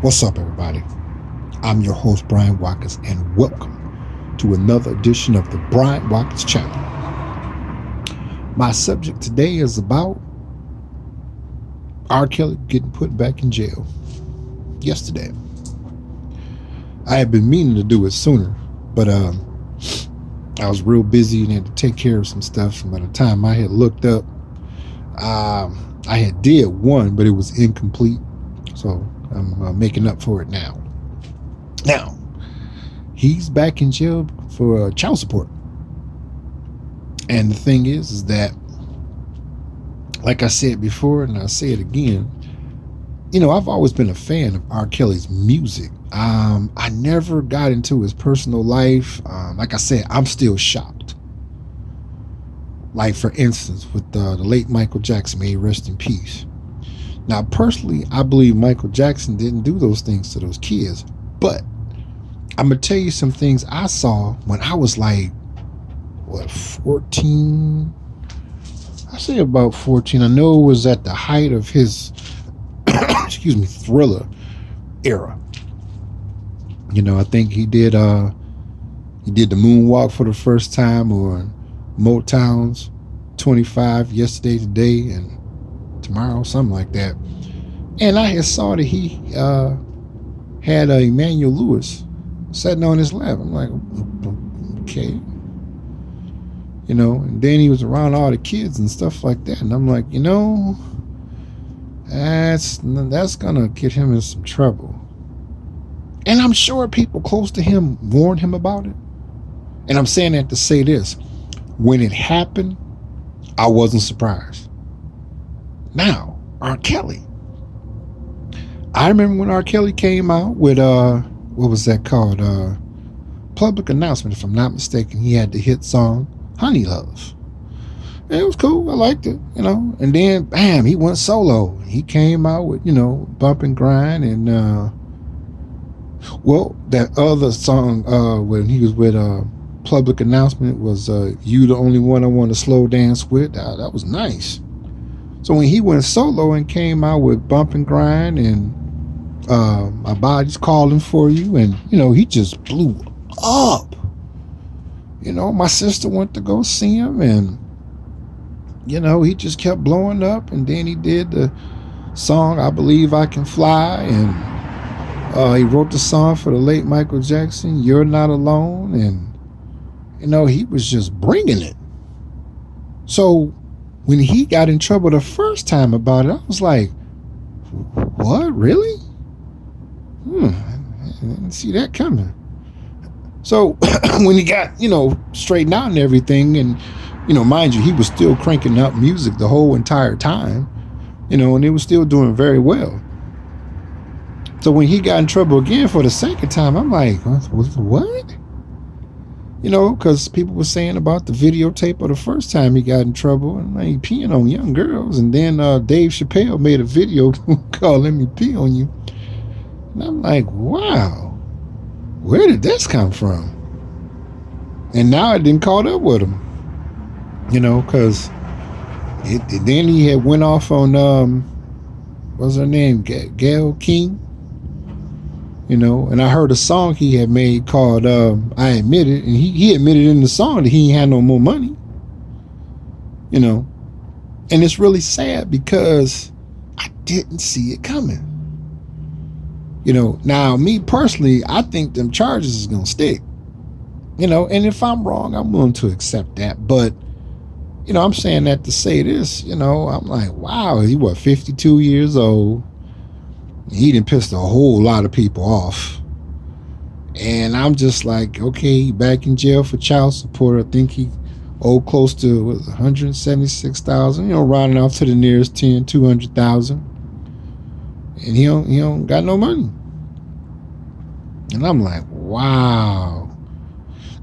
What's up, everybody? I'm your host, Brian Watkins, and welcome to another edition of the Brian Watkins channel. My subject today is about R. Kelly getting put back in jail yesterday. I had been meaning to do it sooner, but I was real busy and had to take care of some stuff. And by the time I had looked up, I had did one, but it was incomplete. So I'm making up for it now. Now, he's back in jail for child support. And the thing is that, like I said before, and I'll say it again, I've always been a fan of R. Kelly's music. I never got into his personal life. Like I said, I'm still shocked. Like, for instance, with the late Michael Jackson, may he rest in peace. Now, personally, I believe Michael Jackson didn't do those things to those kids. But I'm going to tell you some things I saw when I was like, 14? I say about 14. I know it was at the height of his, Thriller era. I think he did the moonwalk for the first time on Motown's 25 Yesterday, Today, and Tomorrow, something like that. And I had saw that he had Emmanuel Lewis sitting on his lap. I'm like, okay. And then he was around all the kids and stuff like that. And I'm like, that's gonna get him in some trouble. And I'm sure people close to him warned him about it. And I'm saying that to say this. When it happened, I wasn't surprised. Now, R. Kelly. I remember when R. Kelly came out with, what was that called? Public Announcement, if I'm not mistaken. He had the hit song, Honey Love. And it was cool. I liked it, And then, bam, he went solo. He came out with, Bump and Grind and, that other song when he was with Public Announcement was You the Only One I Want to Slow Dance With. That was nice. So when he went solo and came out with Bump and Grind and My Body's Calling For You, and, he just blew up. My sister went to go see him, and, he just kept blowing up. And then he did the song, I Believe I Can Fly, and he wrote the song for the late Michael Jackson, You're Not Alone, and, he was just bringing it. So when he got in trouble the first time about it, I was like, what, really? I didn't see that coming. So when he got, straightened out and everything, and, mind you, he was still cranking up music the whole entire time, and it was still doing very well. So when he got in trouble again for the second time, I'm like, what? Because people were saying about the videotape of the first time he got in trouble, and he peeing on young girls. And then Dave Chappelle made a video called Let Me Pee on You. And I'm like, wow, where did this come from? And now it didn't caught up with him, because then he had went off on, what's her name, Gayle King. And I heard a song he had made called I Admit It, and he admitted in the song that he ain't had no more money. And it's really sad because I didn't see it coming. Now me personally, I think them charges is gonna stick. And if I'm wrong, I'm willing to accept that. But I'm saying that to say this, I'm like, wow, he 52 years old. He done pissed a whole lot of people off. And I'm just like, okay, back in jail for child support. I think he owed close to $176,000, rounding off to the nearest 200,000. And he don't got no money. And I'm like, wow.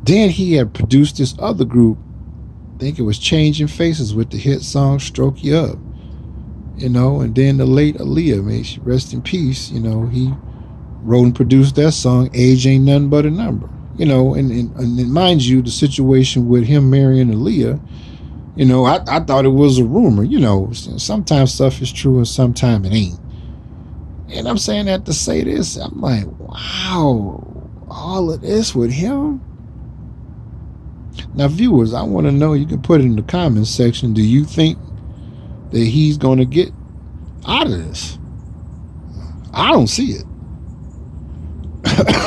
Then he had produced this other group, I think it was Changing Faces, with the hit song Stroke You Up. And then the late Aaliyah, may she rest in peace, he wrote and produced that song, Age Ain't Nothing But a Number. And mind you, the situation with him marrying Aaliyah, I thought it was a rumor. Sometimes stuff is true and sometimes it ain't. And I'm saying that to say this. I'm like, wow, all of this with him? Now, viewers, I want to know, you can put it in the comments section, do you think that he's going to get out of this? I don't see it.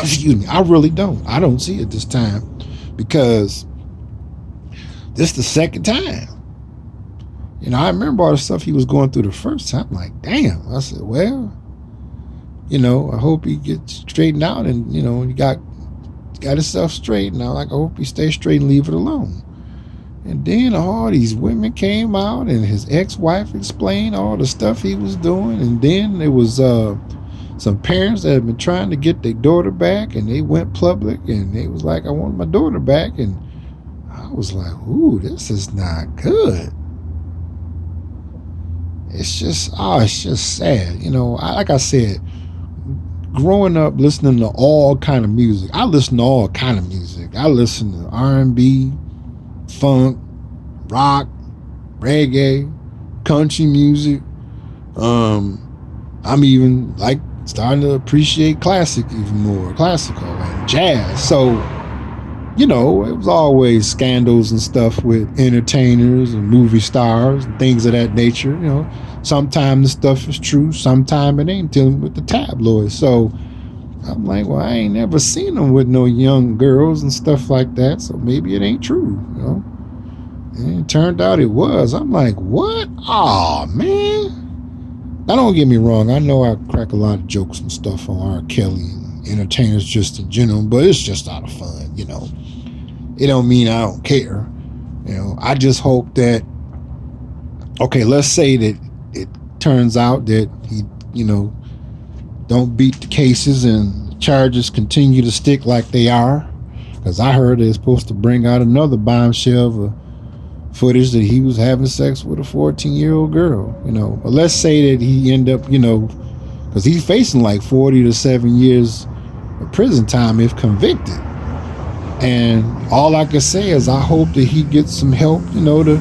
Excuse me. I really don't. I don't see it this time, because this is the second time. You know, I remember all the stuff he was going through the first time. I'm like, damn. I said, well, you know, I hope he gets straightened out, and, you know, he got himself straight. Now, like, I hope he stays straight and leave it alone. And then all these women came out, and his ex-wife explained all the stuff he was doing. And then there was some parents that had been trying to get their daughter back, and they went public, and they was like, I want my daughter back. And I was like, ooh, this is not good. It's just sad. You know, like I said, growing up listening to all kind of music. I listen to all kind of music. I listen to R&B, funk, rock, reggae, country music. I'm even like starting to appreciate classic even more, classical and jazz. So, you know, it was always scandals and stuff with entertainers and movie stars and things of that nature. You know, sometimes the stuff is true, sometimes it ain't, dealing with the tabloids. So I'm like, well, I ain't never seen them with no young girls and stuff like that, so maybe it ain't true, you know. And it turned out it was. I'm like, what? Oh, man. Now, don't get me wrong. I know I crack a lot of jokes and stuff on R. Kelly and entertainers just in general, but it's just out of fun, you know. It don't mean I don't care. You know, I just hope that, okay, let's say that it turns out that he, you know, don't beat the cases and the charges continue to stick like they are. Because I heard they're supposed to bring out another bombshell of footage that he was having sex with a 14-year-old girl, you know. But let's say that he end up, you know, because he's facing like 40 to 7 years of prison time if convicted. And all I can say is I hope that he gets some help, you know, to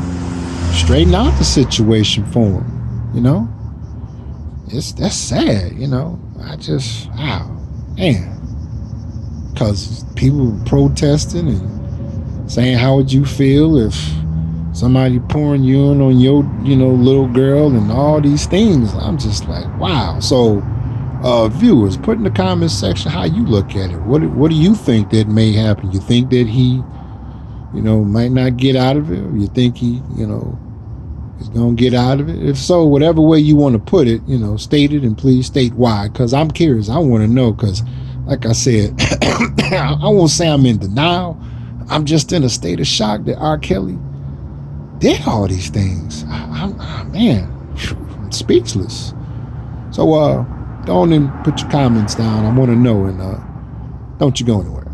straighten out the situation for him, you know. That's sad, you know. Wow, man. Because people were protesting and saying, how would you feel if somebody pouring urine on your, you know, little girl and all these things? I'm just like, wow. So, viewers, put in the comments section how you look at it. What do you think that may happen? You think that he, you know, might not get out of it? Or you think he, you know, is going to get out of it? If so, whatever way you want to put it, you know, state it, and please state why, because I'm curious. I want to know, because like I said, I won't say I'm in denial. I'm just in a state of shock that R. Kelly did all these things. Man, I'm speechless. So, go on and put your comments down. I want to know, and don't you go anywhere.